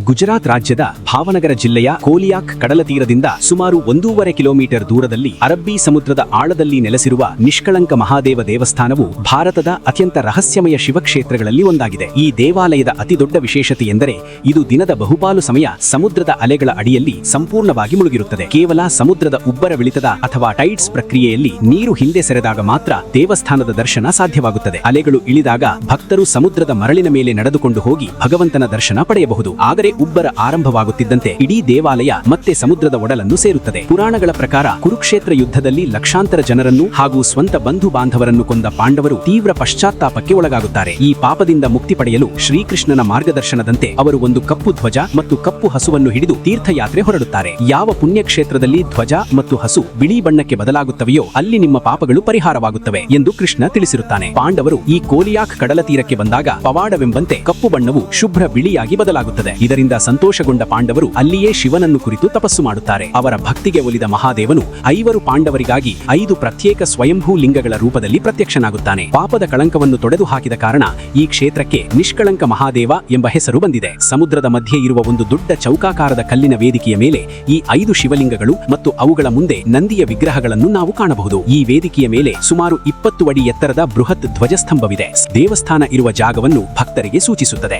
ಗುಜರಾತ್ ರಾಜ್ಯದ ಭಾವನಗರ ಜಿಲ್ಲೆಯ ಕೋಲಿಯಾಕ್ ಕಡಲತೀರದಿಂದ ಸುಮಾರು 1.5 ಕಿಲೋಮೀಟರ್ ದೂರದಲ್ಲಿ ಅರಬ್ಬಿ ಸಮುದ್ರದ ಆಳದಲ್ಲಿ ನೆಲೆಸಿರುವ ನಿಷ್ಕಳಂಕ ಮಹಾದೇವ ದೇವಸ್ಥಾನವು ಭಾರತದ ಅತ್ಯಂತ ರಹಸ್ಯಮಯ ಶಿವಕ್ಷೇತ್ರಗಳಲ್ಲಿ ಒಂದಾಗಿದೆ. ಈ ದೇವಾಲಯದ ಅತಿದೊಡ್ಡ ವಿಶೇಷತೆ ಎಂದರೆ ಇದು ದಿನದ ಬಹುಪಾಲು ಸಮಯ ಸಮುದ್ರದ ಅಲೆಗಳ ಅಡಿಯಲ್ಲಿ ಸಂಪೂರ್ಣವಾಗಿ ಮುಳುಗಿರುತ್ತದೆ. ಕೇವಲ ಸಮುದ್ರದ ಉಬ್ಬರವಿಳಿತದ ಅಥವಾ ಟೈಡ್ಸ್ ಪ್ರಕ್ರಿಯೆಯಲ್ಲಿ ನೀರು ಹಿಂದೆ ಸೆರೆದಾಗ ಮಾತ್ರ ದೇವಸ್ಥಾನದ ದರ್ಶನ ಸಾಧ್ಯವಾಗುತ್ತದೆ. ಅಲೆಗಳು ಇಳಿದಾಗ ಭಕ್ತರು ಸಮುದ್ರದ ಮರಳಿನ ಮೇಲೆ ನಡೆದುಕೊಂಡು ಹೋಗಿ ಭಗವಂತನ ದರ್ಶನ ಪಡೆಯಬಹುದು. ಆದರೆ ಉಬ್ಬರ ಆರಂಭವಾಗುತ್ತಿದ್ದಂತೆ ಇಡೀ ದೇವಾಲಯ ಮತ್ತೆ ಸಮುದ್ರದ ಒಡಲನ್ನು ಸೇರುತ್ತದೆ. ಪುರಾಣಗಳ ಪ್ರಕಾರ ಕುರುಕ್ಷೇತ್ರ ಯುದ್ಧದಲ್ಲಿ ಲಕ್ಷಾಂತರ ಜನರನ್ನು ಹಾಗೂ ಸ್ವಂತ ಬಂಧು ಬಾಂಧವರನ್ನು ಕೊಂದ ಪಾಂಡವರು ತೀವ್ರ ಪಶ್ಚಾತ್ತಾಪಕ್ಕೆ ಒಳಗಾಗುತ್ತಾರೆ. ಈ ಪಾಪದಿಂದ ಮುಕ್ತಿ ಪಡೆಯಲು ಶ್ರೀಕೃಷ್ಣನ ಮಾರ್ಗದರ್ಶನದಂತೆ ಅವರು ಒಂದು ಕಪ್ಪು ಧ್ವಜ ಮತ್ತು ಕಪ್ಪು ಹಸುವನ್ನು ಹಿಡಿದು ತೀರ್ಥಯಾತ್ರೆ ಹೊರಡುತ್ತಾರೆ. ಯಾವ ಪುಣ್ಯಕ್ಷೇತ್ರದಲ್ಲಿ ಧ್ವಜ ಮತ್ತು ಹಸು ಬಿಳಿ ಬಣ್ಣಕ್ಕೆ ಬದಲಾಗುತ್ತವೆಯೋ ಅಲ್ಲಿ ನಿಮ್ಮ ಪಾಪಗಳು ಪರಿಹಾರವಾಗುತ್ತವೆ ಎಂದು ಕೃಷ್ಣ ತಿಳಿಸಿರುತ್ತಾನೆ. ಪಾಂಡವರು ಈ ಕೋಲಿಯಾಕ್ ಕಡಲ ತೀರಕ್ಕೆ ಬಂದಾಗ ಪವಾಡವೆಂಬಂತೆ ಕಪ್ಪು ಬಣ್ಣವು ಶುಭ್ರ ಬಿಳಿಯಾಗಿ ಬದಲಾಗುತ್ತದೆ. ಇದರಿಂದ ಸಂತೋಷಗೊಂಡ ಪಾಂಡವರು ಅಲ್ಲಿಯೇ ಶಿವನನ್ನು ಕುರಿತು ತಪಸ್ಸು ಮಾಡುತ್ತಾರೆ. ಅವರ ಭಕ್ತಿಗೆ ಒಲಿದ ಮಹಾದೇವನು 5 ಪಾಂಡವರಿಗಾಗಿ 5 ಪ್ರತ್ಯೇಕ ಸ್ವಯಂಭೂ ಲಿಂಗಗಳ ರೂಪದಲ್ಲಿ ಪ್ರತ್ಯಕ್ಷನಾಗುತ್ತಾನೆ. ಪಾಪದ ಕಳಂಕವನ್ನು ತೊಡೆದು ಹಾಕಿದ ಕಾರಣ ಈ ಕ್ಷೇತ್ರಕ್ಕೆ ನಿಷ್ಕಳಂಕ ಮಹಾದೇವ ಎಂಬ ಹೆಸರು ಬಂದಿದೆ. ಸಮುದ್ರದ ಮಧ್ಯೆ ಇರುವ ಒಂದು ದೊಡ್ಡ ಚೌಕಾಕಾರದ ಕಲ್ಲಿನ ವೇದಿಕೆಯ ಮೇಲೆ ಈ 5 ಶಿವಲಿಂಗಗಳು ಮತ್ತು ಅವುಗಳ ಮುಂದೆ ನಂದಿಯ ವಿಗ್ರಹಗಳನ್ನು ನಾವು ಕಾಣಬಹುದು. ಈ ವೇದಿಕೆಯ ಮೇಲೆ ಸುಮಾರು 20 ಅಡಿ ಎತ್ತರದ ಬೃಹತ್ ಧ್ವಜಸ್ತಂಭವಿದೆ. ದೇವಸ್ಥಾನ ಇರುವ ಜಾಗವನ್ನು ಭಕ್ತರಿಗೆ ಸೂಚಿಸುತ್ತದೆ.